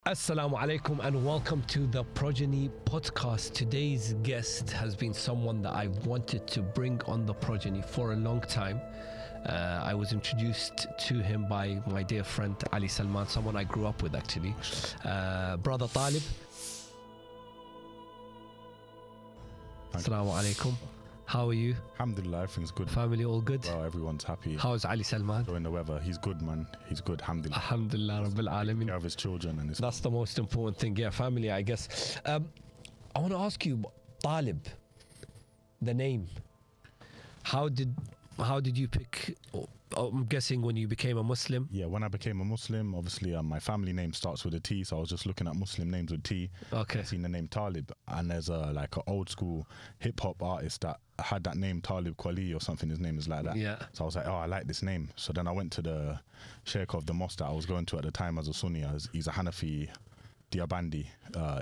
Assalamu alaikum and welcome to the Progeny Podcast. Today's guest has been someone that I've wanted to bring on the Progeny for a long time. I was introduced to him by my dear friend Ali Salman, someone I grew up with actually. Brother Talib. Assalamu alaikum. How are you? Alhamdulillah, everything's good. Family all good? Well, everyone's happy. How's Ali Salman? Enjoying the weather. He's good, man. He's good, alhamdulillah. Alhamdulillah Rabbil Alameen. He have his children and his... That's the most important thing. Yeah, family, I guess. I want to ask you, Talib, the name. How did you pick? I'm guessing when you became a Muslim. Yeah, when I became a Muslim, obviously my family name starts with a T, so I was just looking at Muslim names with T. Okay. I seen the name Talib, and there's an old school hip hop artist that had that name, Talib Kweli or something. His name is like that. Yeah. So I was like, oh, I like this name. So then I went to the sheikh of the mosque that I was going to at the time as a Sunni. He's a Hanafi Diabandi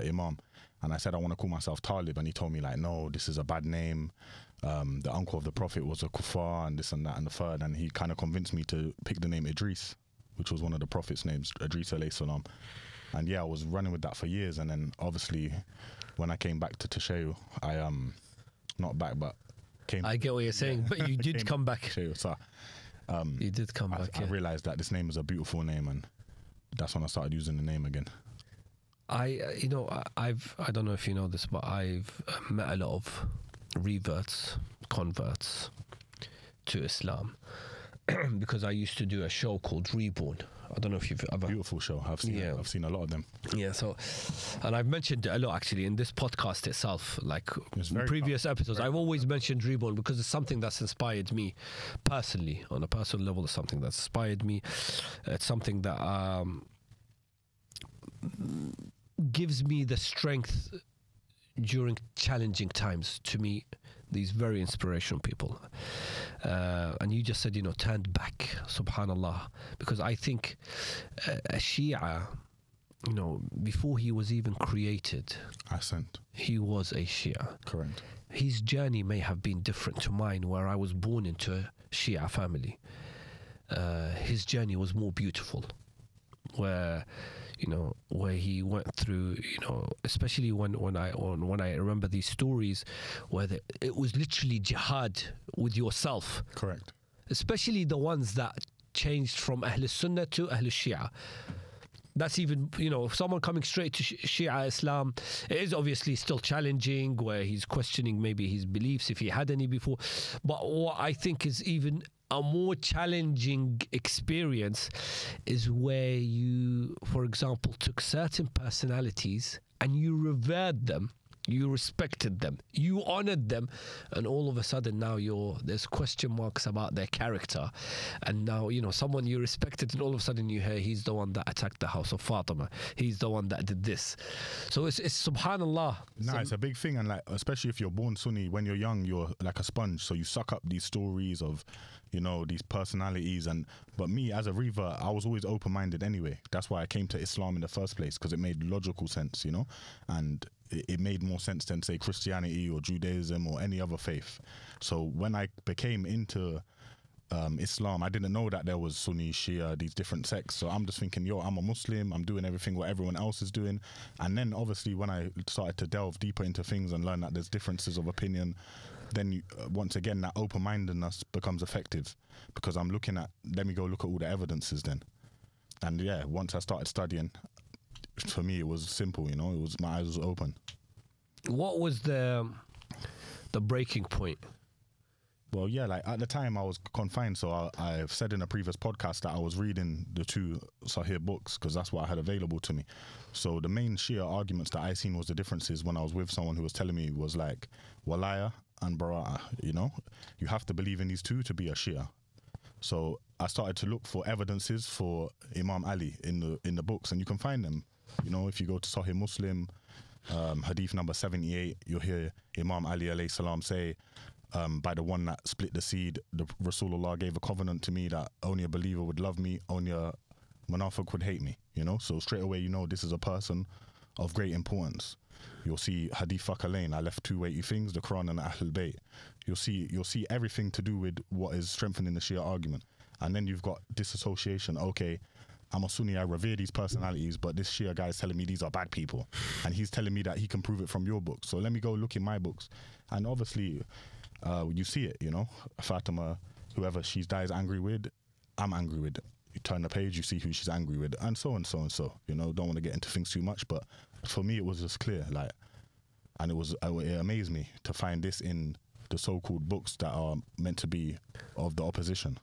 imam, and I said I want to call myself Talib, and he told me like, no, this is a bad name. The uncle of the Prophet was a kuffar and this and that and the third, and he kind of convinced me to pick the name Idris, which was one of the Prophet's names, Idris alayhi salam. And yeah, I was running with that for years, and then obviously when I came back to Tashayu, I not back but came. I get what you're saying, but you did come back. Tashayu, so, you did come back. I realized that this name is a beautiful name, and that's when I started using the name again. I don't know if you know this, but I've met a lot of converts to Islam because I used to do a show called Reborn. I don't know if you've ever... Beautiful show. I've seen a lot of them. Yeah, so, and I've mentioned it a lot actually in this podcast itself, like previous episodes. I've always mentioned Reborn because it's something that's inspired me personally, on a personal level. It's something that's inspired me. It's something that gives me the strength during challenging times to meet these very inspirational people. And you just said, turned back, subhanallah, because I think a Shia, before he was even created, he was a Shia. Correct. His journey may have been different to mine, where I was born into a Shia family. His journey was more beautiful, where he went through, especially when I remember these stories where it was literally jihad with yourself. Correct. Especially the ones that changed from Ahl Sunnah to Ahl Shia. That's even, someone coming straight to Shia Islam, it is obviously still challenging, where he's questioning maybe his beliefs, if he had any before. But what I think is even a more challenging experience is where you, for example, took certain personalities and you revered them, you respected them, you honored them, and all of a sudden now there's question marks about their character. And now, someone you respected, and all of a sudden you hear he's the one that attacked the house of Fatima, he's the one that did this. So it's subhanallah. It's a big thing, and especially if you're born Sunni, when you're young, you're like a sponge, so you suck up these stories of these personalities. But me as a revert, I was always open-minded anyway. That's why I came to Islam in the first place, because it made logical sense, and it made more sense than, say, Christianity or Judaism or any other faith. So when I became into Islam, I didn't know that there was Sunni, Shia, these different sects. So I'm just thinking, I'm a Muslim, I'm doing everything what everyone else is doing. And then obviously when I started to delve deeper into things and learn that there's differences of opinion, then once again that open-mindedness becomes effective, because I'm looking at, let me go look at all the evidences then. And yeah, once I started studying, for me it was simple, it was, my eyes was open. What was the breaking point? Well, yeah, at the time I was confined, so I've said in a previous podcast that I was reading the two Sahih books because that's what I had available to me. So the main Shia arguments that I seen was the differences when I was with someone who was telling me was like Walaya and Bara'ah, you have to believe in these two to be a Shia. So I started to look for evidences for Imam Ali in the books, and you can find them. If you go to Sahih Muslim, hadith number 78, you'll hear Imam Ali alayhi salam say, by the one that split the seed, the Rasulullah gave a covenant to me that only a believer would love me, only a munafiq would hate me, So straight away, this is a person of great importance. You'll see Hadith Fakalain, I left two weighty things, the Quran and Ahlul Bayt. You'll see everything to do with what is strengthening the Shia argument. And then you've got disassociation. Okay, I'm a Sunni, I revere these personalities, but this Shia guy is telling me these are bad people, and he's telling me that he can prove it from your book. So let me go look in my books, and obviously, you see it. You know, Fatima, whoever she dies angry with, I'm angry with. You turn the page, you see who she's angry with, and so and so and so. You know, don't want to get into things too much, but for me, it was just clear, like, and it amazed me to find this in the so-called books that are meant to be of the opposition.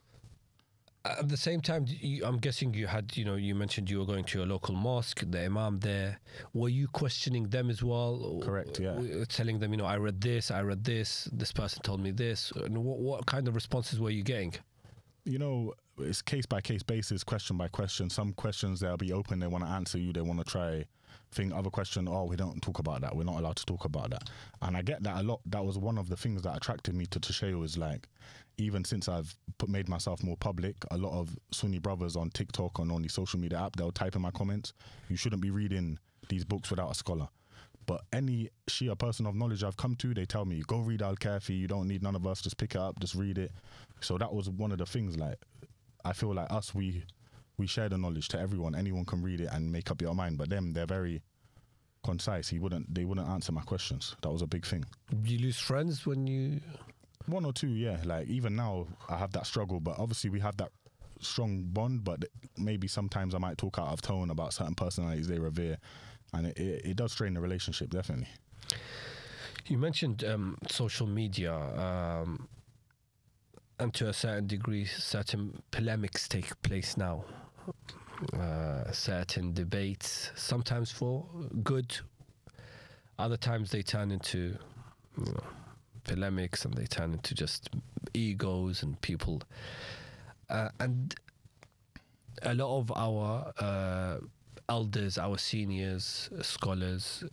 At the same time, I'm guessing you had, you mentioned you were going to your local mosque, the imam there. Were you questioning them as well? Correct, yeah. Telling them, I read this, this person told me this. And what kind of responses were you getting? It's case by case basis, question by question. Some questions they'll be open, they want to answer you, they want to try thing. Other question, we don't talk about that. We're not allowed to talk about that. And I get that a lot. That was one of the things that attracted me to Tasheo, is like, even since I've made myself more public, a lot of Sunni brothers on TikTok and on the social media app, they'll type in my comments, you shouldn't be reading these books without a scholar. But any Shia person of knowledge I've come to, they tell me, go read Al-Kafi, you don't need none of us, just pick it up, just read it. So that was one of the things, like, I feel like us, we share the knowledge to everyone. Anyone can read it and make up your mind. But them, they're very concise. They wouldn't answer my questions. That was a big thing. Did you lose friends when you... One or two, yeah. Like, even now, I have that struggle. But obviously, we have that strong bond. But maybe sometimes I might talk out of tone about certain personalities they revere. And it does strain the relationship, definitely. You mentioned social media. And to a certain degree, certain polemics take place now. Certain debates, sometimes for good. Other times they turn into polemics, and they turn into just egos and people. And a lot of our elders, our seniors, scholars,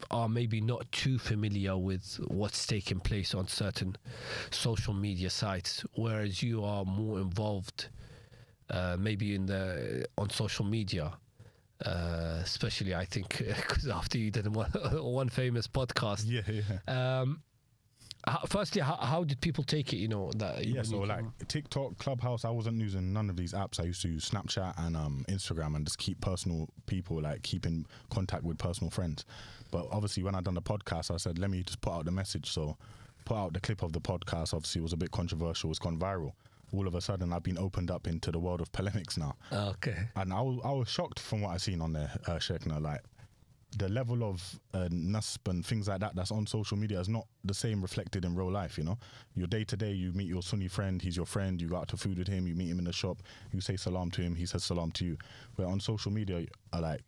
are maybe not too familiar with what's taking place on certain social media sites, whereas you are more involved maybe on social media, especially I think because after you did one famous podcast. Yeah. Firstly, how did people take it? So like TikTok, Clubhouse, I wasn't using none of these apps. I used to use Snapchat and Instagram, and just keep personal people, like keep in contact with personal friends. But obviously, when I done the podcast, I said, let me just put out the message. So put out the clip of the podcast. Obviously, it was a bit controversial. It's gone viral. All of a sudden, I've been opened up into the world of polemics now. Okay. And I was shocked from what I seen on there, Sheikhna. Like, the level of nasb and things like that that's on social media is not the same reflected in real life. Your day to day, you meet your Sunni friend, he's your friend, you go out to food with him, you meet him in the shop, you say salam to him, he says salam to you. Where on social media, like,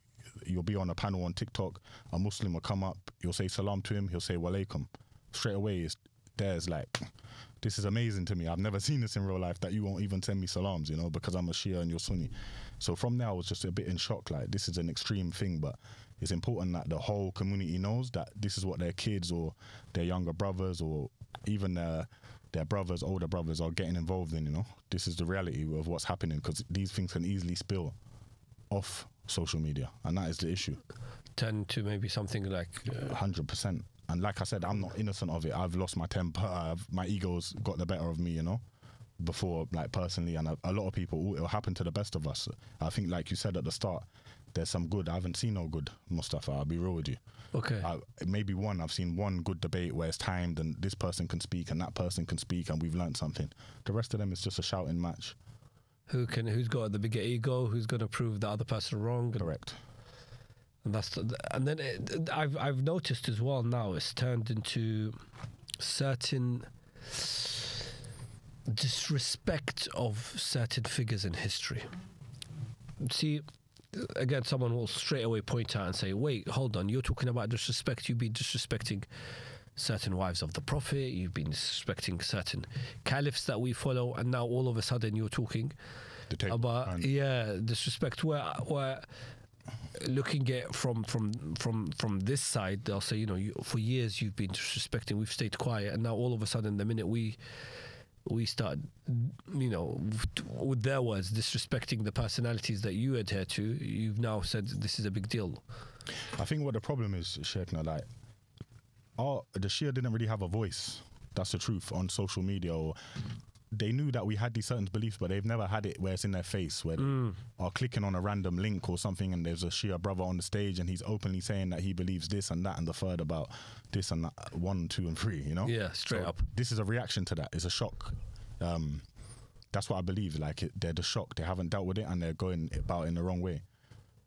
you'll be on a panel on TikTok, a Muslim will come up, you'll say salam to him, he'll say walaikum. Straight away, there's like, this is amazing to me. I've never seen this in real life, that you won't even send me salams, because I'm a Shia and you're Sunni. So from there, I was just a bit in shock. Like, this is an extreme thing, but it's important that the whole community knows that this is what their kids or their younger brothers or even their brothers, older brothers are getting involved in. This is the reality of what's happening, because these things can easily spill off social media, and that is the issue. Turn to maybe something like 100%. And like I said, I'm not innocent of it. I've lost my temper. My ego's got the better of me, before, like, personally. And a lot of people, it'll happen to the best of us. I think, like you said at the start, there's some good. I haven't seen no good, Mustafa. I'll be real with you. Okay. Maybe I've seen one good debate where it's timed and this person can speak and that person can speak and we've learned something. The rest of them is just a shouting match. Who's got the bigger ego? Who's going to prove the other person wrong? Correct. And then I've noticed as well now it's turned into certain disrespect of certain figures in history. See, again, someone will straight away point out and say, wait, hold on, you're talking about disrespect. You've been disrespecting certain wives of the Prophet, you've been disrespecting certain caliphs that we follow, and now all of a sudden you're talking about disrespect where looking at from this side, they'll say, for years you've been disrespecting, we've stayed quiet, and now all of a sudden the minute we start, with their words, disrespecting the personalities that you adhere to, you've now said this is a big deal. I think what the problem is, Sheikhna, like, the Shia didn't really have a voice. That's the truth on social media, or they knew that we had these certain beliefs, but they've never had it where it's in their face, where they are clicking on a random link or something, and there's a Shia brother on the stage, and he's openly saying that he believes this and that and the third about this and that, 1, 2, and 3. You know? Yeah, straight up. This is a reaction to that. It's a shock. That's what I believe. Like they're the shock. They haven't dealt with it, and they're going about it in the wrong way.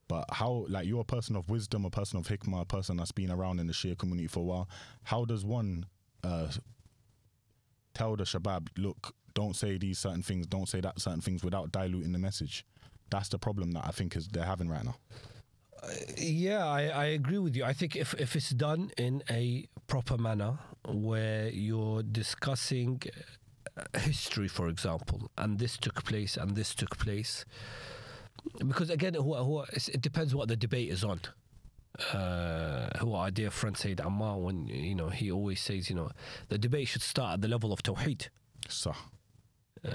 But how, like, you're a person of wisdom, a person of hikmah, a person that's been around in the Shia community for a while. How does one tell the Shabab, look, don't say these certain things, don't say that certain things, without diluting the message? That's the problem that I think they're having right now. Yeah, I agree with you. I think if it's done in a proper manner, where you're discussing history, for example, and this took place and this took place, because again, it depends what the debate is on. Who our dear friend Sayyid Ammar, when he always says, the debate should start at the level of Tawheed. So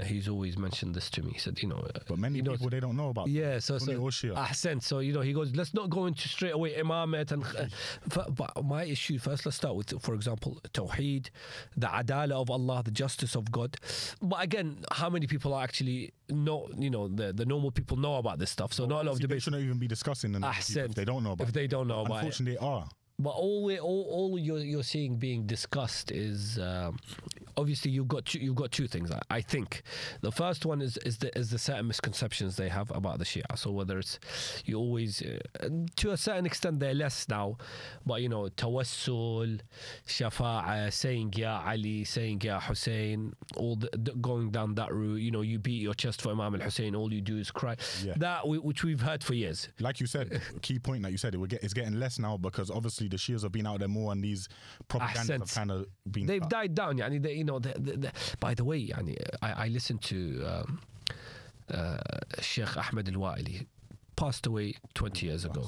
he's always mentioned this to me. He said, but many people, they don't know about. Yeah, so Ahsan. So he goes, let's not go into straight away imamate and. But my issue first, let's start with, for example, Tawheed, the adala of Allah, the justice of God. But again, how many people are actually know? The normal people know about this stuff. So not a lot of debate. They shouldn't even be discussing them if they don't know about. If they don't know about it, unfortunately, they are. But all you're seeing being discussed is obviously you've got two things. I think the first one is the certain misconceptions they have about the Shia. So whether it's you always to a certain extent they're less now, but tawassul, shafa'a, saying ya Ali, saying ya Hussein, all going down that route. You beat your chest for Imam al-Hussein, all you do is cry. Yeah. That which we've heard for years. Like you said, key point that you said, it's getting less now because obviously the Shias have been out there more, and these propagandas have kind of been. They've died down. By the way, I listened to Sheikh Ahmed al-Wa'ili, passed away 20 years ago.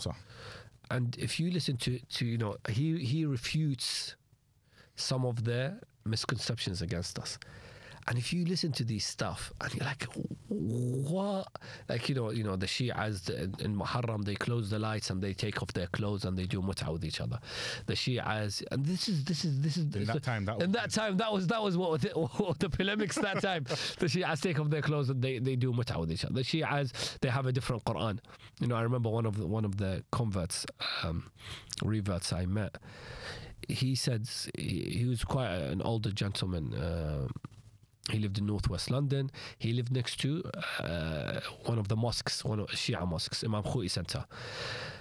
And if you listen to he refutes some of their misconceptions against us. And if you listen to these stuff and you're like, what? Like, the Shias in Muharram, they close the lights and they take off their clothes and they do mut'ah with each other. The Shias, and this is in that time that was what the polemics that time. The Shias take off their clothes and they do mut'ah with each other. The Shias, they have a different Quran. I remember one of the converts, reverts I met. He said he was quite an older gentleman. He lived in northwest London. He lived next to one of the mosques, one of Shia mosques, Imam Khou'i Center.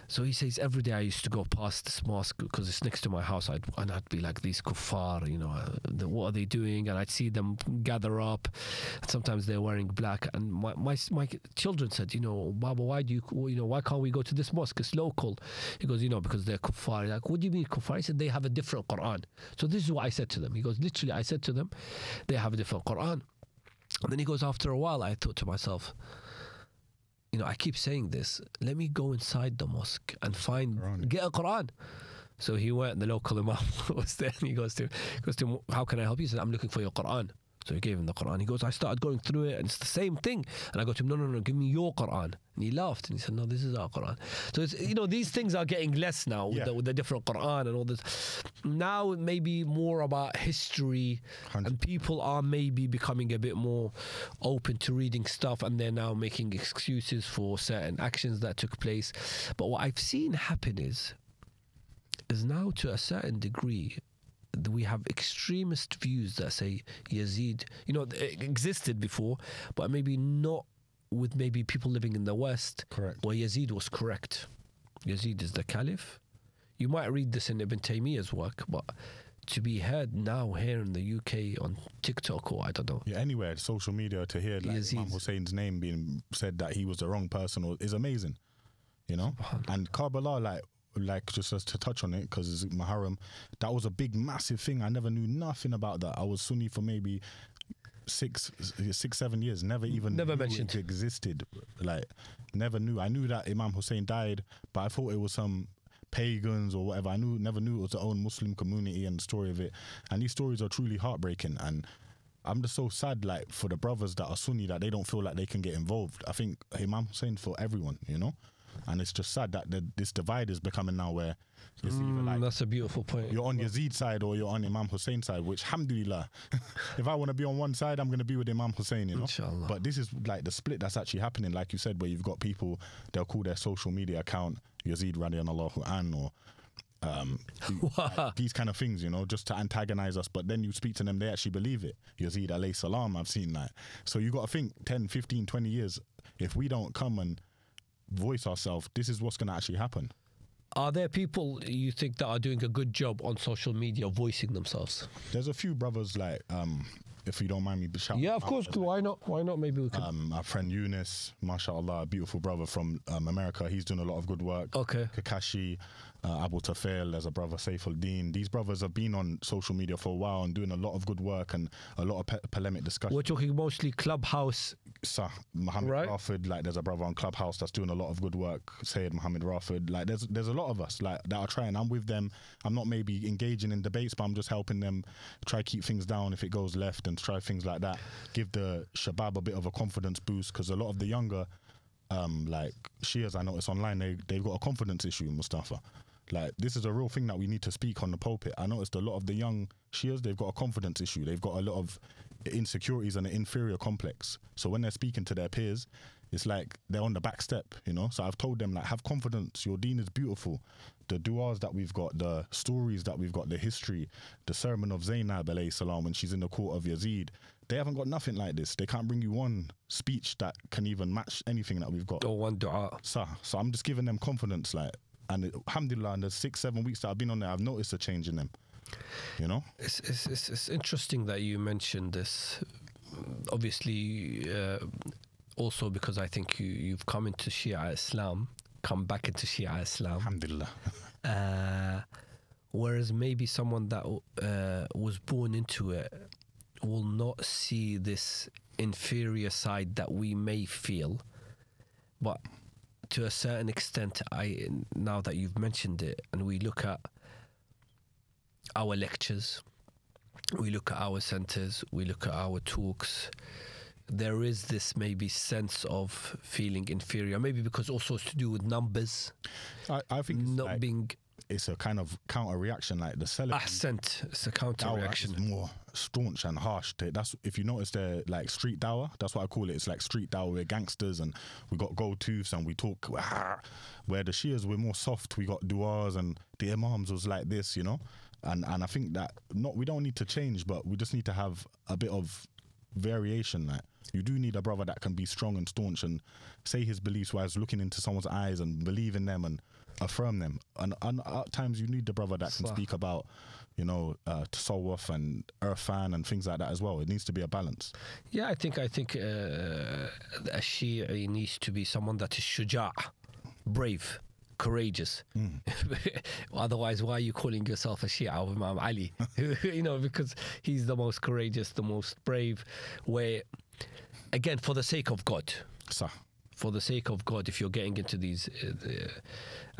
So he says, every day I used to go past this mosque because it's next to my house, I'd be like, these kuffar, what are they doing? And I'd see them gather up. And sometimes they're wearing black. And my children said, Baba, why can't we go to this mosque? It's local. He goes, because they're kuffar. Like, what do you mean kuffar? He said, they have a different Quran. So this is what I said to them. He goes, literally, I said to them, they have a different Quran. And then he goes, after a while, I thought to myself, I keep saying this, let me go inside the mosque and get a Quran. So he went, the local imam was there, and he goes to him, how can I help you? He said, I'm looking for your Quran. So he gave him the Quran. He goes, I started going through it and it's the same thing. And I go to him, no, give me your Quran. And he laughed and he said, no, this is our Quran. So it's, these things are getting less now with the different Quran and all this. Now it may be more about history 100%. And people are maybe becoming a bit more open to reading stuff, and they're now making excuses for certain actions that took place. But what I've seen happen is now to a certain degree, we have extremist views that say Yazid, it existed before, but maybe not with maybe people living in the West. Correct. Where Yazid was correct. Yazid is the caliph. You might read this in Ibn Taymiyyah's work, but to be heard now here in the UK on TikTok or I don't know. Yeah, anywhere, social media, to hear like Imam Hussein's name being said that he was the wrong person is amazing. And Karbala, like just to touch on it, because it's Muharram, that was a big massive thing. I never knew nothing about that. I was Sunni for maybe 6-7 years, never mentioned it existed. Never knew. I knew that Imam Hussein died, but I thought it was some pagans or whatever. I never knew it was the own Muslim community and the story of it. And these stories are truly heartbreaking, and I'm just so sad for the brothers that are Sunni that they don't feel like they can get involved. I think Imam Hussein for everyone, And it's just sad that this divide is becoming now where it's either like that's a beautiful point. you're on Yazid side or you're on Imam Hussein side, which alhamdulillah, if I want to be on one side, I'm going to be with Imam Hussein, you know. Inshallah. But this is like the split that's actually happening, like you said, where you've got people, they'll call their social media account Yazid radiallahu an, or like these kind of things, you know, just to antagonize us. But then you speak to them, they actually believe it. Yazid alayhi salam, I've seen that. So you got to think 10, 15, 20 years, if we don't come and voice ourselves, this is what's going to actually happen. Are there people you think that are doing a good job on social media voicing themselves? There's a few brothers, like, if you don't mind me shouting. Yeah, of course. Why not? Why not? Maybe we could. Our friend Yunus, mashallah, a beautiful brother from America. He's doing a lot of good work. Okay. Kakashi, Abu Tafel, there's a brother, Saifuddin. These brothers have been on social media for a while and doing a lot of good work and a lot of polemic discussion. We're talking mostly Clubhouse. Muhammad Right. Rafid, like there's a brother on Clubhouse that's doing a lot of good work. Sayyid Muhammad Rafid, like there's a lot of us like that are trying. I'm with them. I'm not maybe engaging in debates, but I'm just helping them try keep things down if it goes left and try things like that. Give the Shabab a bit of a confidence boost, because a lot of the younger like Shias I notice online, they've got a confidence issue, Mustafa. Like, this is a real thing that we need to speak on the pulpit. I noticed a lot of the young Shias, they've got a confidence issue. They've got a lot of insecurities and an inferior complex. So when they're speaking to their peers, it's like they're on the back step, you know? So I've told them, like, have confidence. Your deen is beautiful. The du'as that we've got, the stories that we've got, the history, the sermon of Zainab alayhi salam when she's in the court of Yazid, they haven't got nothing like this. They can't bring you one speech that can even match anything that we've got. Or one dua. So I'm just giving them confidence, like, and alhamdulillah, in the 6-7 weeks that I've been on there, I've noticed a change in them, you know? It's interesting that you mentioned this. Obviously, also because I think you've come into Shia Islam, come back into Shia Islam. Alhamdulillah. Whereas maybe someone that was born into it will not see this inferior side that we may feel. But to a certain extent, now that you've mentioned it, and we look at our lectures, we look at our centers, we look at our talks, there is this maybe sense of feeling inferior, maybe because also it's to do with numbers. I think it's not like, being it's a kind of counter reaction, like the Salafi accent. It's a counter dawah reaction. is more staunch and harsh. That's, if you notice, they're like street dawah. That's what I call it. It's like street dawah. We're gangsters and we got go-tos and we talk. Where the Shias, we're more soft. We got du'as and the Imams was like this, you know. And I think that we don't need to change, but we just need to have a bit of variation. Like, you do need a brother that can be strong and staunch and say his beliefs whilst looking into someone's eyes and believe in them and affirm them. And at times you need the brother that can speak about, you know, tasawwuf and irfan and things like that as well. It needs to be a balance. Yeah, I think a Shi'i needs to be someone that is shuja', brave, courageous. Otherwise, why are you calling yourself a Shia of Imam Ali? You know, because he's the most courageous, the most brave. Where, again, for the sake of God. For the sake of God, if you're getting into these,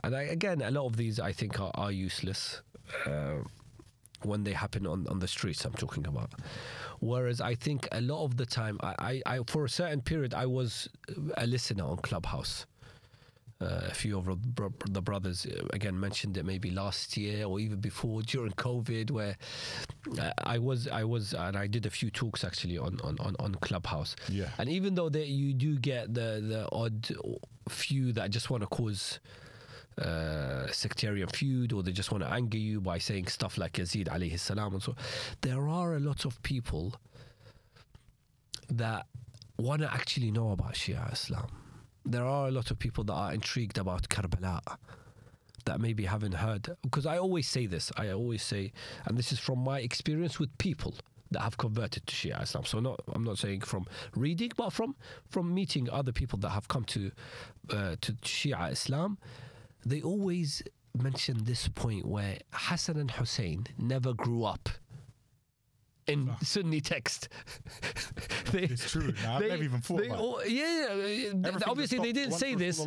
and again, a lot of these I think are useless when they happen on the streets. I'm talking about. Whereas I think a lot of the time, I for a certain period, I was a listener on Clubhouse. A few of the brothers again mentioned it maybe last year or even before during COVID, where I was and I did a few talks actually on Clubhouse. Yeah. And even though you do get the odd few that just want to cause sectarian feud, or they just want to anger you by saying stuff like Yazid alayhi salam and so, there are a lot of people that want to actually know about Shia Islam. There are a lot of people that are intrigued about Karbala that maybe haven't heard. Because I always say this, and this is from my experience with people that have converted to Shia Islam. So I'm not saying from reading, but from meeting other people that have come to Shia Islam. They always mention this point where Hassan and Hussein never grew up in Sunni text. It's true. I've never even thought about it. Obviously they didn't say this.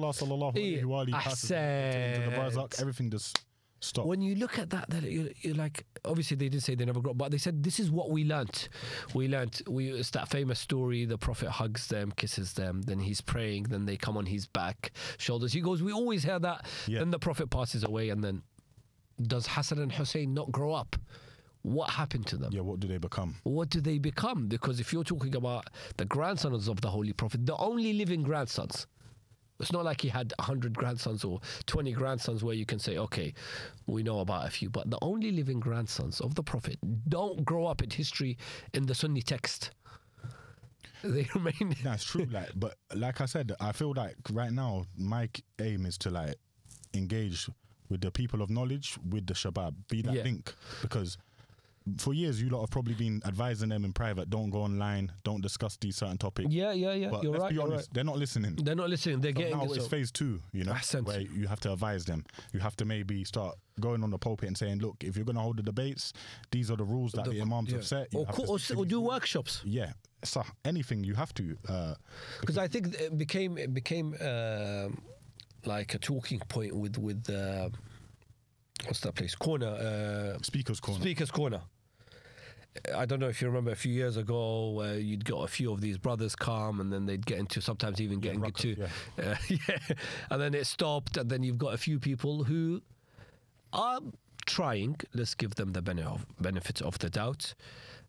Everything just stop. When you look at that, you're like, obviously they did say they never grow up, but they said this is what we learnt. It's that famous story, the Prophet hugs them, kisses them, then he's praying, then they come on his back, shoulders. He goes, we always hear that. Yeah. Then the Prophet passes away, and then does Hassan and Hussein not grow up? What happened to them? Yeah, what do they become? What do they become? Because if you're talking about the grandsons of the Holy Prophet, the only living grandsons, it's not like he had 100 grandsons or 20 grandsons where you can say, okay, we know about a few, but the only living grandsons of the Prophet don't grow up in history in the Sunni text. They remain. That's true. But like I said, I feel like right now my aim is to engage with the people of knowledge, with the Shabab, be that link, because for years you lot have probably been advising them in private, don't go online, don't discuss these certain topics. Yeah. But You're let's right. be honest, they're not listening. They're not listening. They're getting now this. it's phase 2, where you have to advise them. You have to maybe start going on the pulpit and saying, look, if you're going to hold the debates, these are the rules that the imams have set. Or do workshops. Yeah, so anything you have to. Because I think it became like a talking point with what's that place? Speaker's Corner. Speaker's Corner. I don't know if you remember a few years ago where you'd got a few of these brothers come, and then they'd get into sometimes even getting into and then it stopped, and then you've got a few people who are trying. Let's give them the benefits of the doubt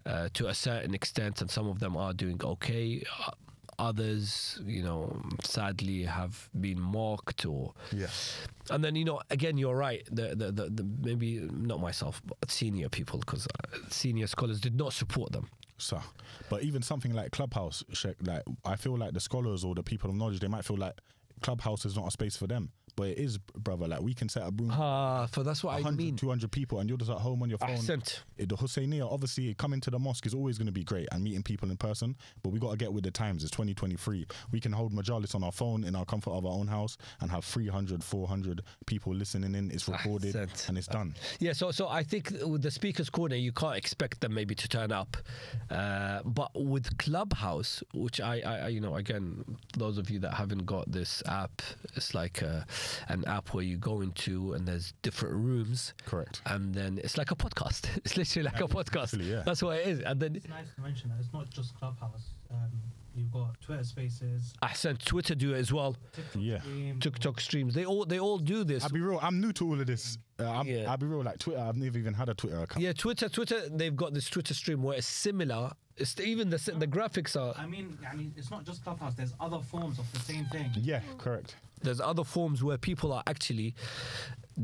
to a certain extent, and some of them are doing okay. Others, sadly have been mocked and then again, you're right. The maybe not myself, but senior people, because senior scholars did not support them. So, but even something like Clubhouse, I feel like the scholars or the people of knowledge, they might feel like Clubhouse is not a space for them. But it is, brother. We can set a room for that's what I mean. 200 people, and you're just at home on your phone. Accent. The Husseiniyah, obviously, coming to the mosque is always going to be great, and meeting people in person. But we got to get with the times. It's 2023. We can hold majalis on our phone in our comfort of our own house and have 300, 400 people listening in. It's recorded and it's done. Yeah. So I think with the Speaker's Corner, you can't expect them maybe to turn up. But with Clubhouse, which I again, those of you that haven't got this app, it's like an app where you go into and there's different rooms. Correct. And then it's like a podcast. It's literally like a podcast. Yeah. That's what it is. And then it's nice to mention that it's not just Clubhouse. You've got Twitter Spaces. Ahsan, Twitter do it as well. TikTok streams. They all do this. I'll be real. I'm new to all of this. I'll be real. Like Twitter, I've never even had a Twitter account. Yeah, Twitter. They've got this Twitter stream where it's similar. It's even the graphics are. I mean, it's not just Clubhouse. There's other forms of the same thing. Yeah, correct. There's other forms where people are actually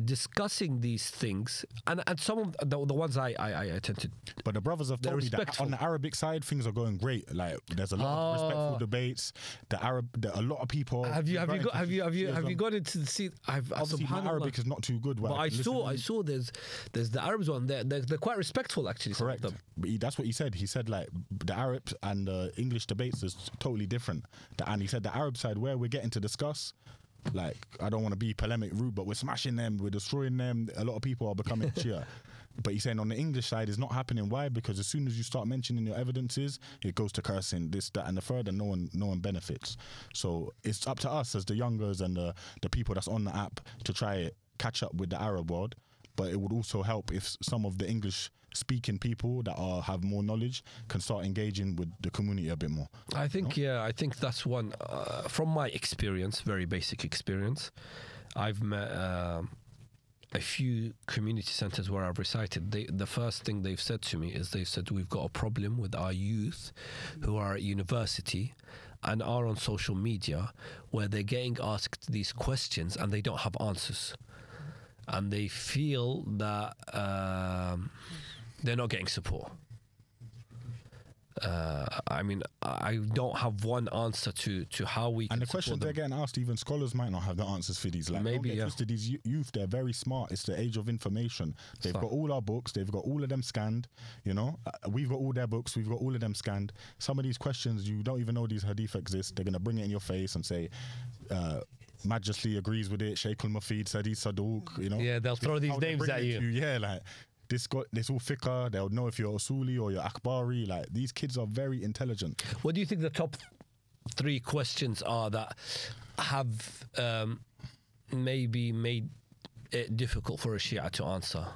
discussing these things, and some of the ones I attended. But the brothers have told me that on the Arabic side things are going great. Like there's a lot of respectful debates. A lot of people. Have you gone into the seat? Obviously, my Arabic is not too good. But I saw there's the Arabs one. They're quite respectful actually. Correct. But that's what he said. He said like the Arab and the English debates is totally different. And he said the Arab side where we're getting to discuss. Like, I don't want to be polemic rude, but we're smashing them, we're destroying them. A lot of people are becoming Shia. But he's saying on the English side, it's not happening. Why? Because as soon as you start mentioning your evidences, it goes to cursing, this, that, and the third, and no one benefits. So it's up to us as the youngers and the people that's on the app to try catch up with the Arab world. But it would also help if some of the English-speaking people that have more knowledge can start engaging with the community a bit more. I think, I think that's one. From my experience, very basic experience, I've met a few community centres where I've recited. The first thing they've said to me is they've said, we've got a problem with our youth who are at university and are on social media where they're getting asked these questions and they don't have answers. And they feel that they're not getting support. I mean, I don't have one answer to how we can. And the questions they're getting asked, even scholars might not have the answers for these. Like, maybe, twisted, these youth, they're very smart. It's the age of information. They've got all our books. They've got all of them scanned. We've got all their books. We've got all of them scanned. Some of these questions, you don't even know these hadith exist. They're going to bring it in your face and say, Majesty agrees with it. Sheikh al-Mufid said he's Saduq. Yeah, they'll throw these names at you. Yeah, like this all fiqh. They'll know if you're Usuli or you're Akbari. Like these kids are very intelligent. What do you think the top 3 questions are that have maybe made it difficult for a Shia to answer?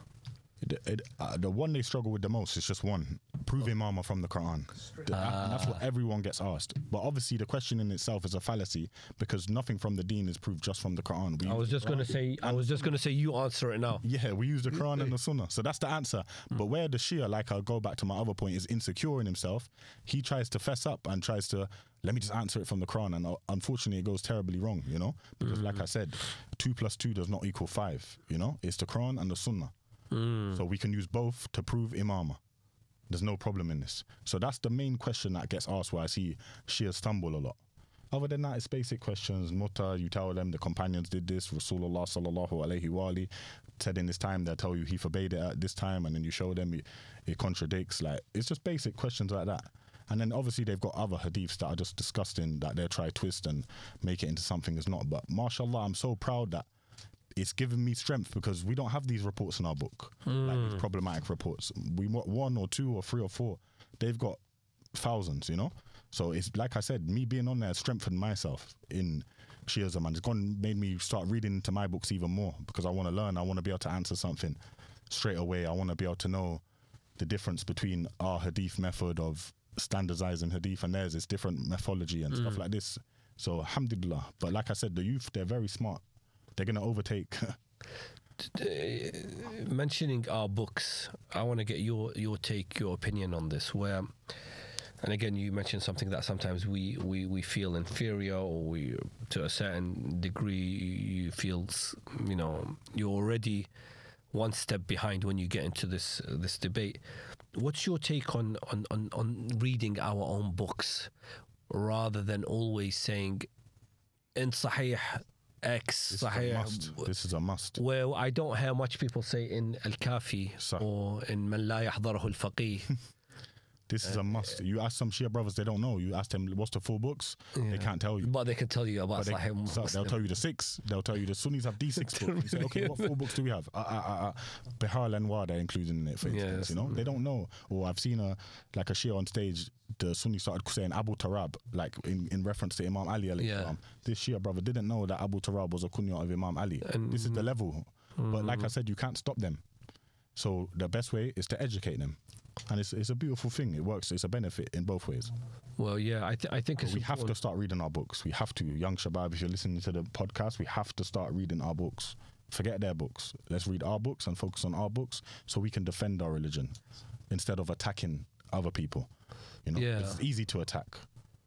The one they struggle with the most is just one: prove Imama from the Quran. And that's what everyone gets asked. But obviously, the question in itself is a fallacy because nothing from the Deen is proved just from the Quran. I was just going to say you answer it now. Yeah, we use the Quran and the Sunnah, so that's the answer. But where the Shia, like I'll go back to my other point, is insecure in himself, he tries to fess up and tries to let me just answer it from the Quran, and unfortunately, it goes terribly wrong. Because like I said, 2 + 2 does not equal 5. It's the Quran and the Sunnah. So we can use both to prove Imama. There's no problem in this. So that's the main question that gets asked where I see Shia stumble a lot. Other than that, it's basic questions. Mutta, you tell them the companions did this. Rasulullah sallallahu alaihi wa alihi said in this time, they'll tell you he forbade it at this time, and then you show them it contradicts. Like, it's just basic questions like that. And then obviously they've got other hadiths that are just disgusting that they'll try twist and make it into something it's not. But mashallah, I'm so proud that it's given me strength because we don't have these reports in our book, like these problematic reports. We want 1 or 2 or 3 or 4. They've got thousands, So it's like I said, me being on there has strengthened myself in Shiism, and it's made me start reading into my books even more because I want to learn. I want to be able to answer something straight away. I want to be able to know the difference between our hadith method of standardizing hadith and theirs. It's different methodology and stuff like this. So alhamdulillah. But like I said, the youth, they're very smart. They're going to overtake. Mentioning our books, I want to get your take, your opinion on this. Where, and again, you mentioned something that sometimes we feel inferior, or we, to a certain degree, you feel, you're already one step behind when you get into this debate. What's your take on reading our own books rather than always saying in Sahih X, this is a must. Well, I don't hear much people say in Al-Kafi or in Man La Yahdarahu Al-Faqih. This is a must. You ask some Shia brothers, they don't know. You ask them, what's the 4 books? They can't tell you. But they can tell you about Sahih Muslim. They'll tell you the 6. They'll tell you the Sunnis have these 6 books. You say, okay, what 4 books do we have? Bihar al-Anwar, they're included in it, for instance. They don't know. Or I've seen a Shia on stage, the Sunni started saying Abu Tarab, like in reference to Imam Ali alayhi salam. This Shia brother didn't know that Abu Tarab was a kunya of Imam Ali. And this is the level. But like I said, you can't stop them. So the best way is to educate them. And it's a beautiful thing. It works. It's a benefit in both ways. Well, yeah, I think it's we have to start reading our books. We have to. Young Shabab, if you're listening to the podcast, we have to start reading our books. Forget their books. Let's read our books and focus on our books so we can defend our religion instead of attacking other people. It's easy to attack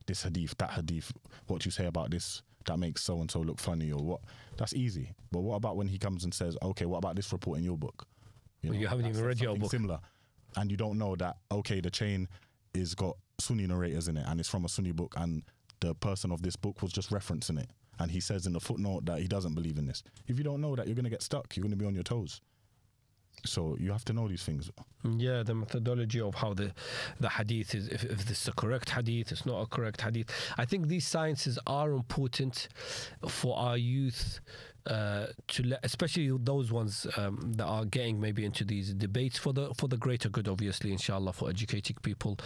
this hadith, that hadith, what you say about this, that makes so-and-so look funny or what. That's easy. But what about when he comes and says, okay, what about this report in your book? You haven't even read your book. Similar. And you don't know that, okay, the chain is got Sunni narrators in it and it's from a Sunni book and the person of this book was just referencing it. And he says in the footnote that he doesn't believe in this. If you don't know that, you're going to get stuck. You're going to be on your toes. So you have to know these things. Yeah, the methodology of how the hadith is, if this is a correct hadith, it's not a correct hadith. I think these sciences are important for our youth, especially those ones that are getting maybe into these debates for the greater good, obviously, inshallah, for educating people.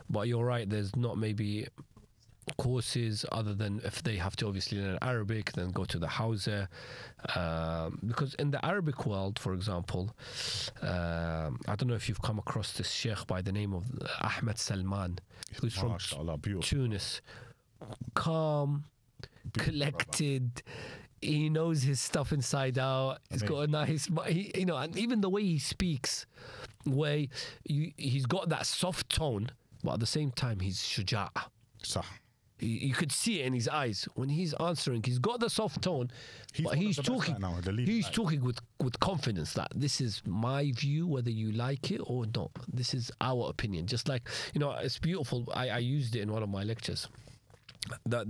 But you're right, there's not maybe courses other than if they have to obviously learn Arabic, then go to the Hausa, because in the Arabic world, for example, I don't know if you've come across this sheikh by the name of Ahmed Salman, who's from Tunis. Calm, collected, he knows his stuff inside out. He's got a nice, and even the way he speaks, he's got that soft tone, but at the same time he's shuja'. You could see it in his eyes when he's answering. He's got the soft tone, but he's talking. He's talking with confidence that this is my view, whether you like it or not. This is our opinion. Just like it's beautiful. I used it in one of my lectures. That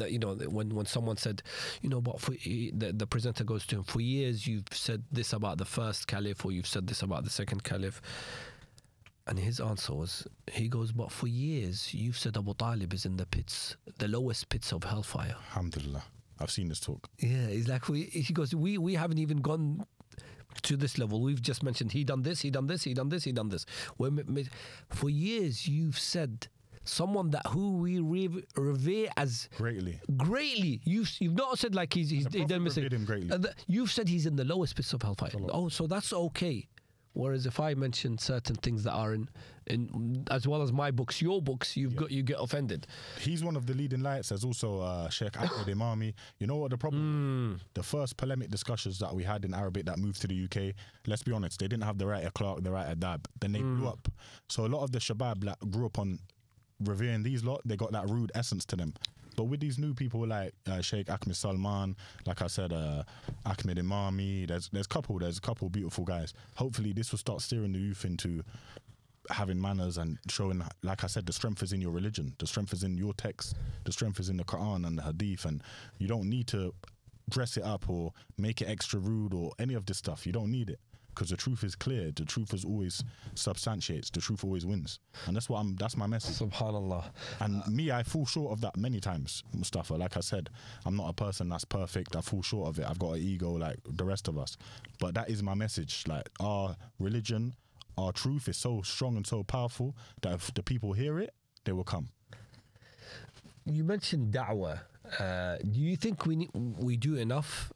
when someone said, but the presenter goes to him, for years you've said this about the first caliph, or you've said this about the second caliph. And his answer was, he goes, but for years you've said Abu Talib is in the pits, the lowest pits of hellfire. Alhamdulillah. I've seen this talk. Yeah, he's like, he goes, we haven't even gone to this level. We've just mentioned he done this, he done this, he done this, he done this. For years you've said someone that who we revere as Greatly. You've not said like he done mistake. Revered him greatly. You've said he's in the lowest pits of hellfire. Oh, so that's okay. Whereas if I mention certain things that are in as well as my books, your books, you get offended. He's one of the leading lights. There's also Sheikh Ahmed Imami. You know what the problem? The first polemic discussions that we had in Arabic that moved to the UK, let's be honest, they didn't have the right Clark, the right Adab. Then they blew up. So a lot of the Shabab that grew up on revering these lot, they got that rude essence to them. But with these new people like Sheikh Ahmed Salman, like I said, Ahmed Imami, there's a couple beautiful guys. Hopefully this will start steering the youth into having manners and showing, like I said, the strength is in your religion, the strength is in your text, the strength is in the Quran and the Hadith, and you don't need to dress it up or make it extra rude or any of this stuff. You don't need it. Because the truth is clear, the truth is always substantiates, the truth always wins, and that's my message. Subhanallah. And me, I fall short of that many times, Mustafa. Like I said, I'm not a person that's perfect. I fall short of it. I've got an ego like the rest of us, but that is my message. Like our religion, our truth is so strong and so powerful that if the people hear it, they will come. You mentioned da'wah. Do you think we do enough?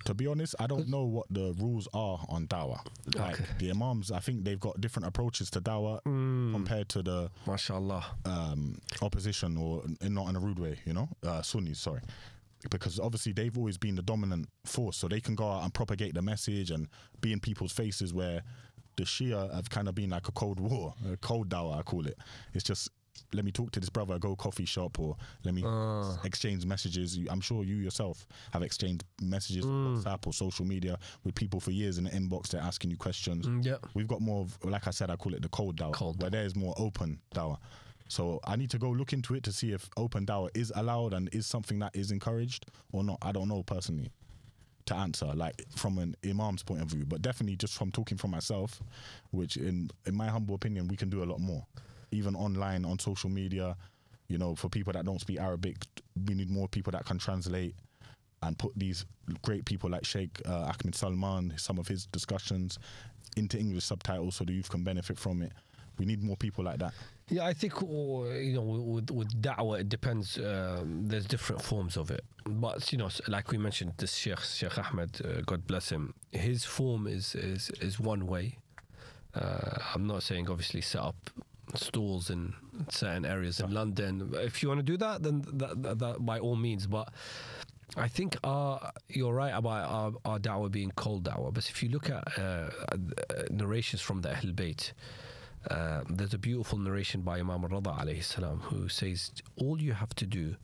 To be honest, I don't know what the rules are on dawah. Like the imams, I think they've got different approaches to dawah compared to the MashaAllah opposition, or not in a rude way, you know, Sunnis, sorry. Because obviously they've always been the dominant force, so they can go out and propagate the message and be in people's faces, where the Shia have kind of been like a cold war, a cold dawah, I call it. It's just, let me talk to this brother, go coffee shop, or let me exchange messages. I'm sure you yourself have exchanged messages on WhatsApp or social media with people for years in the inbox. They're asking you questions. We've got more of, like I said, I call it the cold dawah, where there's more open dawah. So I need to go look into it to see if open dawah is allowed and is something that is encouraged or not. I don't know personally to answer, like from an imam's point of view, but definitely just from talking from myself, which in my humble opinion, we can do a lot more. Even online, on social media, you know, for people that don't speak Arabic, we need more people that can translate and put these great people like Sheikh Ahmed Salman, some of his discussions, into English subtitles so the youth can benefit from it. We need more people like that. Yeah, I think, you know, with da'wah, it depends. There's different forms of it. But, you know, like we mentioned, this Sheikh Ahmed, God bless him, his form is one way. I'm not saying obviously set up stalls in certain areas in London. If you want to do that, then that by all means. But I think you're right about our da'wah being cold da'wah. But if you look at narrations from the Ahl Bayt, there's a beautiful narration by Imam Rada alayhi salam, who says all you have to do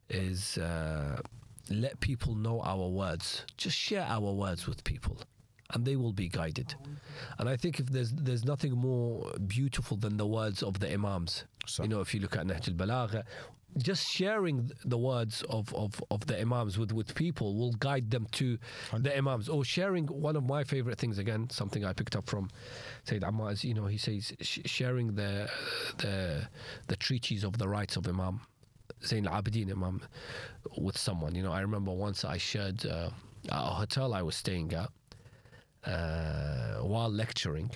is let people know our words. Just share our words with people, and they will be guided. And I think if there's nothing more beautiful than the words of the Imams. So, you know, if you look at Nahj al-Balagha, just sharing the words of the Imams with people will guide them to the Imams. Or sharing, one of my favorite things, again, something I picked up from Sayyid Ammar, is, you know, he says sharing the treatise of the rights of Imam Zain al-Abidin Imam with someone. You know, I remember once I shared at a hotel I was staying at, while lecturing,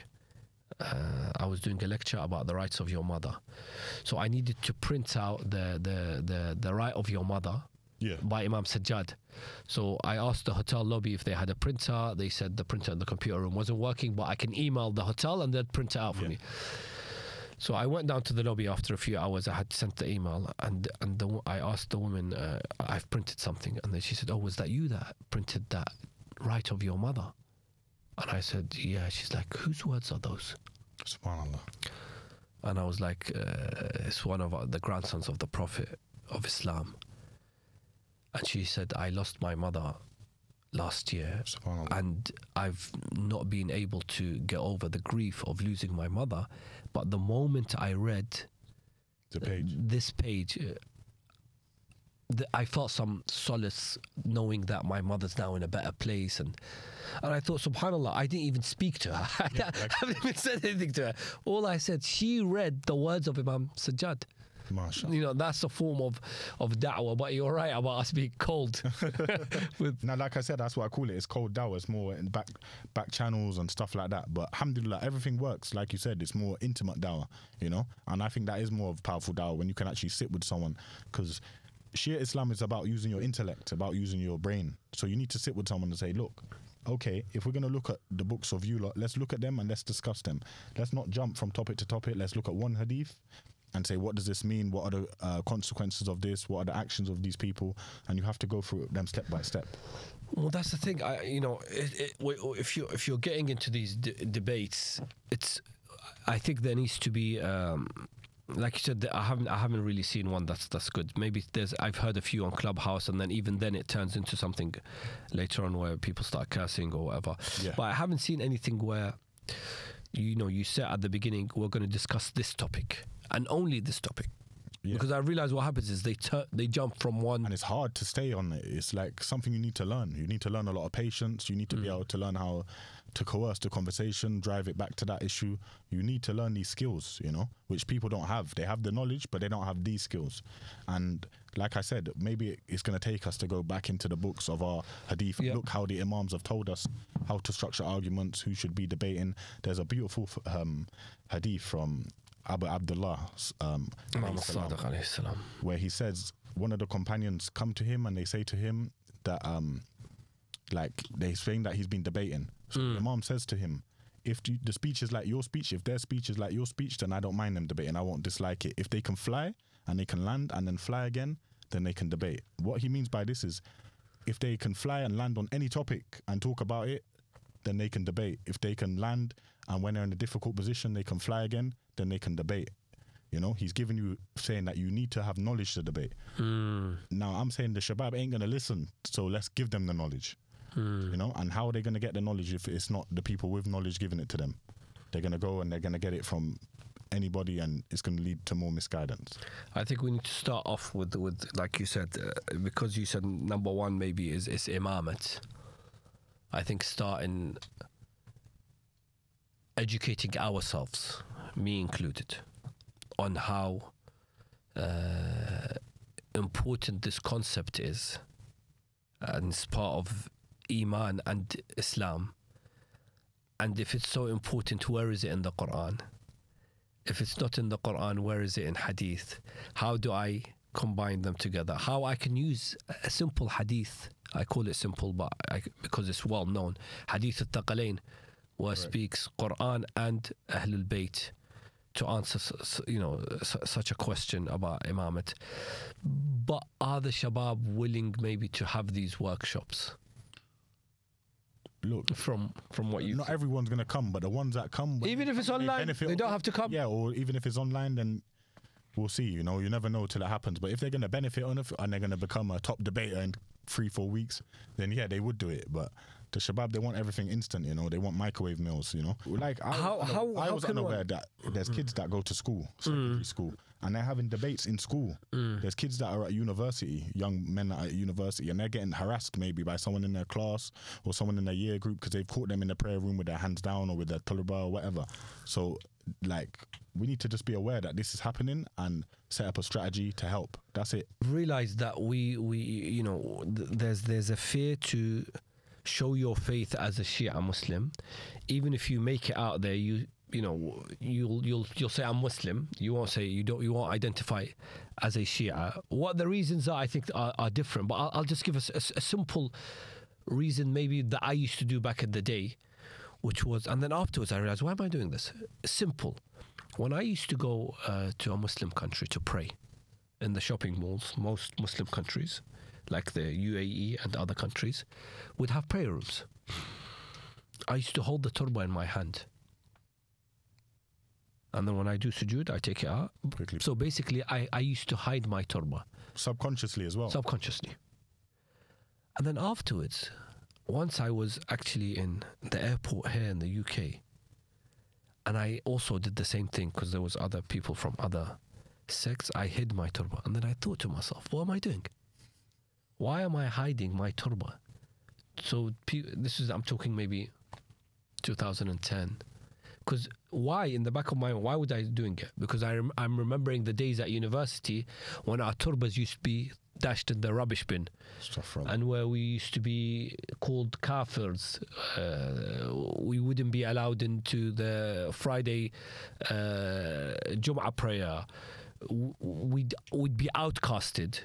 I was doing a lecture about the rights of your mother. So I needed to print out the right of your mother by Imam Sajjad. So I asked the hotel lobby if they had a printer. They said the printer in the computer room wasn't working, but I can email the hotel and they'd print it out for me. So I went down to the lobby after a few hours. I had sent the email, and I asked the woman, I've printed something. And then she said, oh, was that you that printed that right of your mother? And I said, yeah. She's like, whose words are those? SubhanAllah. And I was like, it's one of the grandsons of the Prophet of Islam. And she said, I lost my mother last year, and I've not been able to get over the grief of losing my mother. But the moment I read this page, I felt some solace knowing that my mother's now in a better place. And I thought, subhanAllah, I didn't even speak to her. I haven't even said anything to her. All I said, she read the words of Imam Sajjad. Mashallah. You know, that's a form of da'wah. But you're right about us being cold. Now, like I said, that's what I call it. It's cold dawah. It's more in back channels and stuff like that. But alhamdulillah, everything works. Like you said, it's more intimate dawah, you know? And I think that is more of a powerful dawah when you can actually sit with someone. Because Shia Islam is about using your intellect, about using your brain. So you need to sit with someone and say, look, okay, if we're going to look at the books of you lot, let's look at them and let's discuss them. Let's not jump from topic to topic. Let's look at one hadith and say, what does this mean? What are the consequences of this? What are the actions of these people? And you have to go through them step by step. Well, that's the thing. If you're getting into these debates, I think there needs to be. Like you said, I haven't really seen one that's good. Maybe I've heard a few on Clubhouse, and then even then it turns into something later on where people start cursing or whatever. Yeah. But I haven't seen anything where you said at the beginning we're going to discuss this topic and only this topic. Yeah. Because I realize what happens is they jump from one, and it's hard to stay on it. It's like something you need to learn. You need to learn a lot of patience. You need to be able to learn how to coerce the conversation, drive it back to that issue. You need to learn these skills, you know, which people don't have. They have the knowledge, but they don't have these skills. And like I said, maybe it's going to take us to go back into the books of our hadith and look how the imams have told us how to structure arguments, who should be debating. There's a beautiful hadith from Abu Abdullah, where he says one of the companions come to him and they say to him that like they're saying that he's been debating. So the Imam says to him, if the speech is like your speech, if their speech is like your speech, then I don't mind them debating. I won't dislike it. If they can fly and they can land and then fly again, then they can debate. What he means by this is, if they can fly and land on any topic and talk about it, then they can debate. If they can land and when they're in a difficult position, they can fly again, then they can debate. You know, he's giving you, saying that you need to have knowledge to debate. Now, I'm saying the Shabab ain't going to listen, so let's give them the knowledge. You know, and how are they going to get the knowledge if it's not the people with knowledge giving it to them? They're going to go and they're going to get it from anybody, and it's going to lead to more misguidance. I think we need to start off with like you said, because you said number one maybe is imamat. I think starting educating ourselves, me included, on how important this concept is, and it's part of Iman and Islam. And if it's so important, where is it in the Quran? If it's not in the Quran, where is it in Hadith? How do I combine them together? How I can use a simple Hadith, I call it simple, but because it's well known, Hadith al-Thaqalain, where speaks Quran and Ahlul Bayt, to answer such a question about Imamat. But are the Shabab willing maybe to have these workshops? Look, from what you not said. Everyone's going to come, but the ones that come, even if it's online, they don't have to come. Yeah, or even if it's online, then we'll see. You know, you never know till it happens. But if they're going to benefit on it and they're going to become a top debater in 3-4 weeks, then yeah, they would do it. But the Shabab, they want everything instant. You know, they want microwave meals. You know, like I was unaware that there's kids that go to school, secondary school, and they're having debates in school. There's kids that are at university, young men that are at university, and they're getting harassed maybe by someone in their class or someone in their year group because they've caught them in the prayer room with their hands down or with their Talib or whatever. So, like, we need to just be aware that this is happening and set up a strategy to help. That's it. Realize that we there's a fear to show your faith as a Shia Muslim. Even if you make it out there, you'll say I'm Muslim. You won't say you won't identify as a Shia. What the reasons are, I think, are different. But I'll just give us a simple reason maybe that I used to do back in the day, which was, and then afterwards I realized, why am I doing this? Simple. When I used to go to a Muslim country to pray in the shopping malls, most Muslim countries like the UAE and other countries would have prayer rooms. I used to hold the turba in my hand. And then when I do sujood, I take it out. Quickly. So basically, I used to hide my turba. Subconsciously as well. Subconsciously. And then afterwards, once I was actually in the airport here in the UK, and I also did the same thing because there was other people from other sects, I hid my turba. And then I thought to myself, what am I doing? Why am I hiding my turba? So I'm talking maybe 2010. Because why, in the back of my mind, why would I be doing it? Because I'm remembering the days at university when our turbas used to be dashed in the rubbish bin, and where we used to be called kafirs. We wouldn't be allowed into the Friday Jum'ah prayer. We'd be outcasted.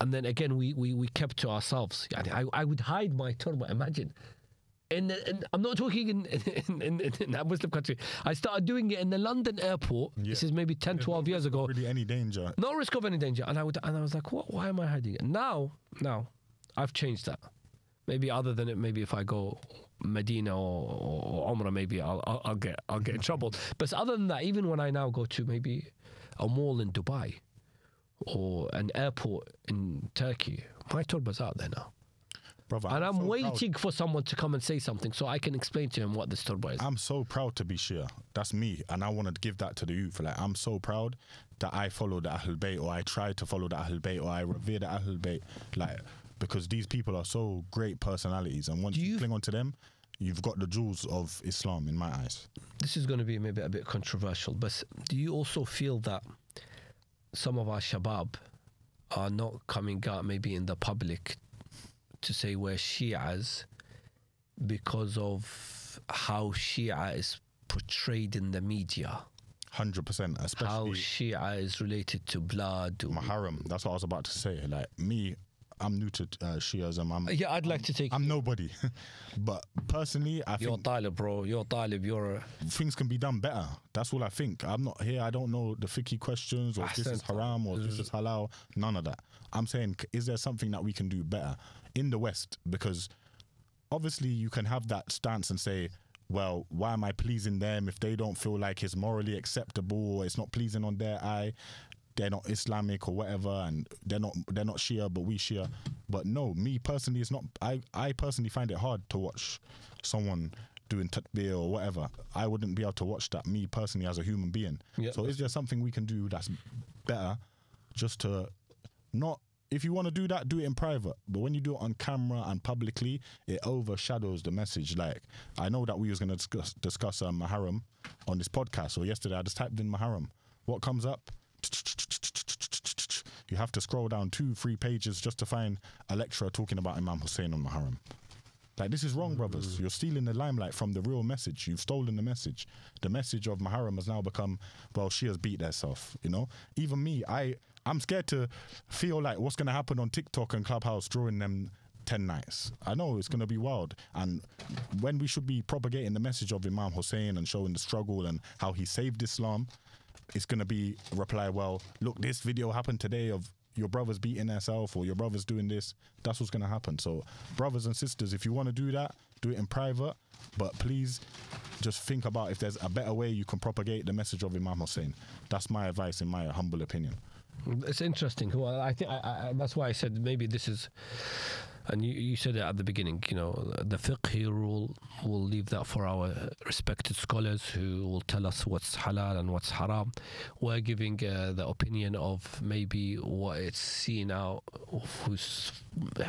And then again, we kept to ourselves. I would hide my turba, imagine. And I'm not talking in a Muslim country. I started doing it in the London airport. Yeah. This is maybe 10, 12 years ago. Really any danger. No risk of any danger. And I was like, what? Why am I hiding it? Now, I've changed that. Maybe other than it, maybe if I go Medina or Umrah, maybe I'll get in trouble. But other than that, even when I now go to maybe a mall in Dubai or an airport in Turkey, my turba's out there now. Brother, and I'm so waiting for someone to come and say something so I can explain to him what this turba is. I'm so proud to be Shia. That's me. And I want to give that to the youth. Like, I'm so proud that I follow the Ahlul Bayt, or I try to follow the Ahlul Bayt, or I revere the Ahlul Bayt. Like, because these people are so great personalities. And once you cling on to them, you've got the jewels of Islam in my eyes. This is going to be maybe a bit controversial, but do you also feel that some of our shabab are not coming out maybe in the public to say we're Shias because of how Shia is portrayed in the media? 100%, especially how Shia is related to blood. Muharram, that's what I was about to say. Like, me, I'm new to Shiism. I'd like to take... I'm nobody. But personally, I think... You're Talib, bro. You're Talib. Things can be done better. That's all I think. I'm not here. I don't know the fiqh questions, or if this is haram, or this is halal. None of that. I'm saying, is there something that we can do better in the West? Because obviously you can have that stance and say, well, why am I pleasing them if they don't feel like it's morally acceptable, or it's not pleasing on their eye? They're not Islamic or whatever, and they're not Shia, but we Shia. But no, me personally, it's not. I personally find it hard to watch someone doing takbir or whatever. I wouldn't be able to watch that, me personally, as a human being. Yep. So is there something we can do that's better, just to not... If you want to do that, do it in private. But when you do it on camera and publicly, it overshadows the message. Like, I know that we was going to discuss Muharram on this podcast. So yesterday I just typed in Muharram. What comes up? You have to scroll down 2-3 pages just to find a lecturer talking about Imam Hussein on Muharram. Like, this is wrong, brothers. You're stealing the limelight from the real message. You've stolen the message. The message of Muharram has now become, well, Shias beat themselves, you know? Even me, I'm scared to feel like what's going to happen on TikTok and Clubhouse during them 10 nights. I know it's going to be wild. And when we should be propagating the message of Imam Hussein and showing the struggle and how he saved Islam, it's going to be a reply, well, look, this video happened today of your brother's beating themselves, or your brother's doing this. That's what's going to happen. So brothers and sisters, if you want to do that, do it in private. But please just think about if there's a better way you can propagate the message of Imam Hussein. That's my advice, in my humble opinion. It's interesting. Well, I think that's why I said maybe this is, and you said it at the beginning, you know, the fiqh rule, we'll leave that for our respected scholars who will tell us what's halal and what's haram. We're giving the opinion of maybe what it's seen out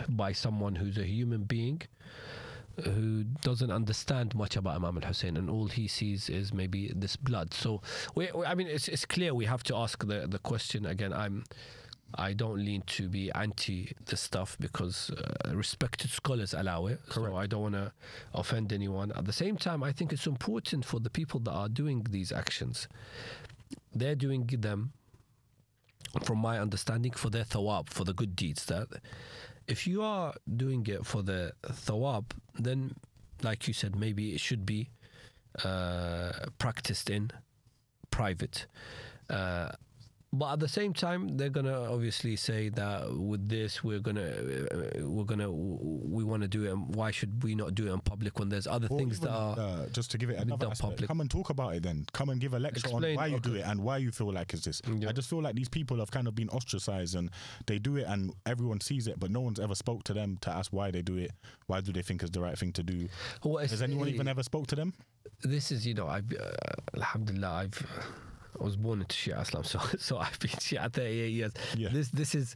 by someone who's a human being who doesn't understand much about Imam al-Hussein, and all he sees is maybe this blood. So I mean, it's clear we have to ask the question again. I don't lean to be anti this stuff because respected scholars allow it. Correct. So I don't want to offend anyone. At the same time, I think it's important for the people that are doing these actions. They're doing them, from my understanding, for their thawab, for the good deeds. That if you are doing it for the thawab, then, like you said, maybe it should be practiced in private. But at the same time, they're gonna obviously say that with this, we want to do it. And why should we not do it in public when there's other things even, that are just to give it another aspect, public? Come and talk about it then. Come and give a lecture on why you do it and why you feel like it's this. Yeah. I just feel like these people have kind of been ostracized, and they do it and everyone sees it, but no one's ever spoke to them to ask why they do it. Why do they think it's the right thing to do? Has anyone even ever spoke to them? This is, alhamdulillah, I was born into Shia Islam, so I've been Shia 38 years. Yeah. This is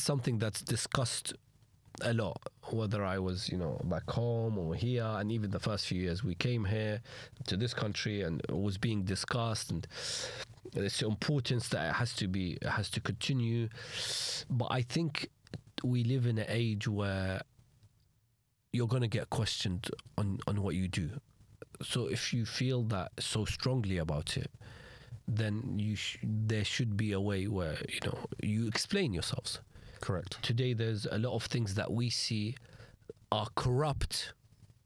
something that's discussed a lot, whether I was, back home or here, and even the first few years we came here to this country, and it was being discussed, and its importance that it has to continue. But I think we live in an age where you're going to get questioned on what you do. So if you feel that so strongly about it, then there should be a way where you explain yourselves. Correct. Today there's a lot of things that we see are corrupt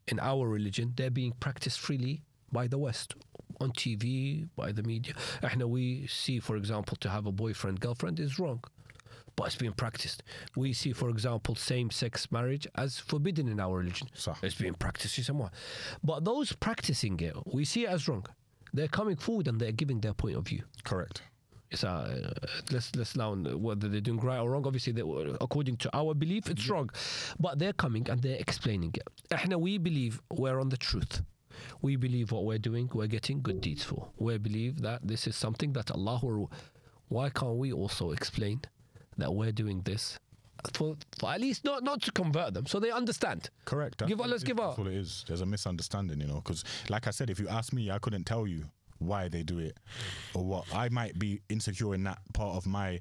in our religion. They're being practiced freely by the West, on TV, by the media. We see, for example, to have a boyfriend, girlfriend is wrong, but it's being practiced. We see, for example, same-sex marriage as forbidden in our religion. It's being practiced somewhere. But those practicing it, we see it as wrong. They're coming forward and they're giving their point of view. Correct. Let's now, whether they're doing right or wrong, obviously according to our belief it's wrong, but they're coming and they're explaining it. We believe we're on the truth. We believe what we're doing, we're getting good deeds for. We believe that this is something that Allah will. Why can't we also explain that we're doing this for at least not to convert them, so they understand? Correct. That's all it is. There's a misunderstanding, because like I said, if you ask me, I couldn't tell you why they do it or what. I might be insecure in that part of my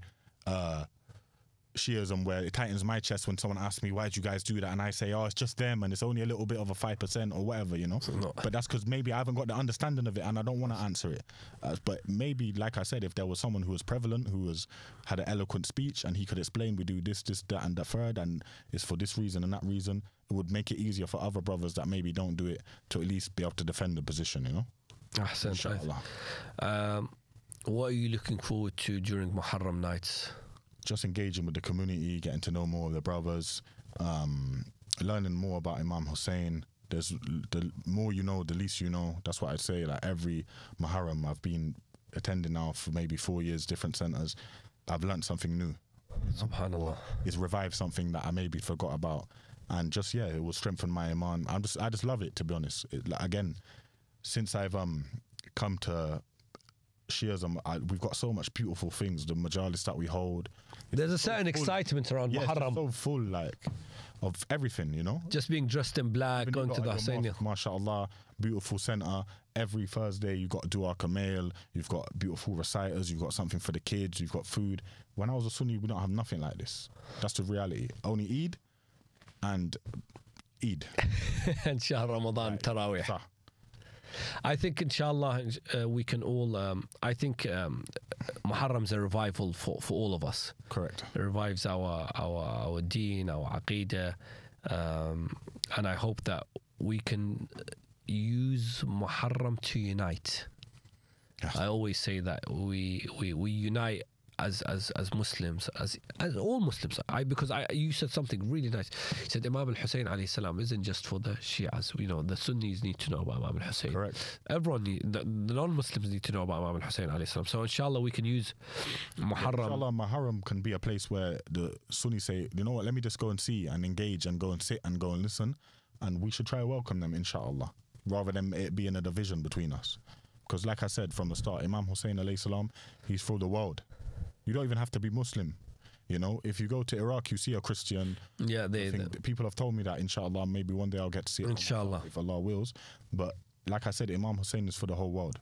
Shiism where it tightens my chest when someone asks me, why'd you guys do that? And I say, oh, it's just them and it's only a little bit of a 5% or whatever, But that's because maybe I haven't got the understanding of it and I don't want to answer it. But maybe, like I said, if there was someone who was prevalent, who had an eloquent speech and he could explain, we do this, that and the third, and it's for this reason and that reason, it would make it easier for other brothers that maybe don't do it to at least be able to defend the position, What are you looking forward to during Muharram nights? Just engaging with the community, getting to know more of the brothers, learning more about Imam Hussein. There's the more you know, the least you know. That's what I'd say. Like every Muharram I've been attending now for maybe 4 years, different centers, I've learned something new. Subhanallah. It's revived something that I maybe forgot about, and just it will strengthen my iman. I just love it, to be honest. Again, since I've come to Shiism, we've got so much beautiful things. The majalis that we hold. There's a certain excitement around Muharram. It's so full, of everything, Just being dressed in black, going to the Hussein. MashaAllah, beautiful center. Every Thursday you've got Dua Kamel, you've got beautiful reciters, you've got something for the kids, you've got food. When I was a Sunni, we don't have nothing like this. That's the reality. Only Eid and Eid. And Shahr Ramadan, Taraweeh. I think, inshallah, we can all. I think Muharram's a revival for all of us. Correct. It revives our deen, our aqidah, and I hope that we can use Muharram to unite. Yes. I always say that we unite as Muslims, as all Muslims. Because you said something really nice. You said Imam al-Hussein alayhi salam isn't just for the Shias. The Sunnis need to know about Imam al-Hussein. Correct. Everyone the non-Muslims need to know about Imam al-Hussein alayhi salam. So inshallah we can use Muharram. Inshallah, Muharram can be a place where the Sunnis say, you know what, let me just go and see and engage and go and sit and go and listen, and we should try to welcome them, inshallah, rather than it being a division between us. Because like I said from the start, Imam Hussein alayhi salam, he's for the world. You don't even have to be Muslim. If you go to Iraq, you see a Christian. Yeah, people have told me that, inshallah, maybe one day I'll get to see it. Inshallah. If Allah wills. But like I said, Imam Hussein is for the whole world.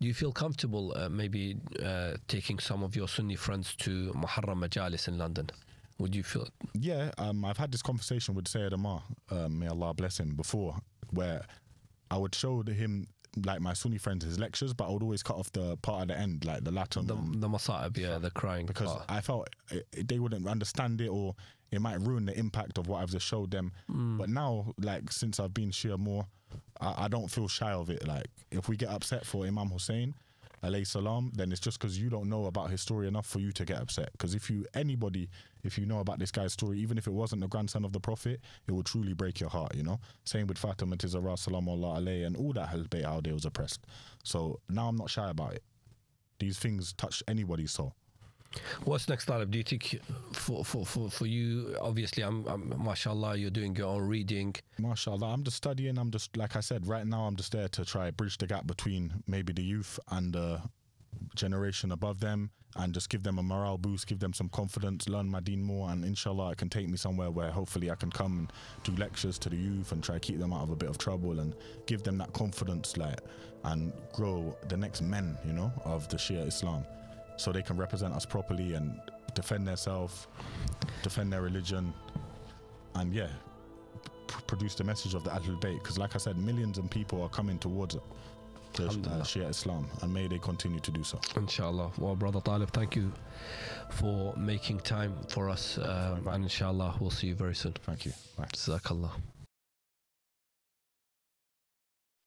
Do you feel comfortable maybe taking some of your Sunni friends to Muharram Majalis in London? Would you feel? Yeah, I've had this conversation with Sayyid Amar, may Allah bless him, before, where I would show him, like my Sunni friends, his lectures, but I would always cut off the part at the end, like the Latin. The Masa'ib, the crying. Because part. I felt they wouldn't understand it, or it might ruin the impact of what I've just showed them. But now, since I've been Shia more, I don't feel shy of it. If we get upset for Imam Hussein alayhi salam, then it's just because you don't know about his story enough for you to get upset. Because if you know about this guy's story, even if it wasn't the grandson of the Prophet, it would truly break your heart, Same with Fatima Zahra salamullah alayhi, and all that Ahl Bayt, how they was oppressed. So now I'm not shy about it. These things touch anybody's soul. What's next, Talib? Do you think for you, obviously, mashallah, you're doing your own reading. Mashallah, I'm just studying. I'm just, like I said, right now I'm just there to try bridge the gap between maybe the youth and the generation above them and just give them a morale boost, give them some confidence, learn my deen more, and inshallah it can take me somewhere where hopefully I can come and do lectures to the youth and try to keep them out of a bit of trouble and give them that confidence, like, and grow the next men, you know, of the Shia Islam, so they can represent us properly and defend themselves, defend their religion, and yeah, produce the message of the Ahlul Bayt, because like I said, millions of people are coming towards it, the Shia Islam, and may they continue to do so, inshallah. Well, brother Talib, thank you for making time for us, and inshallah we'll see you very soon. Thank you. Bye. Jazakallah.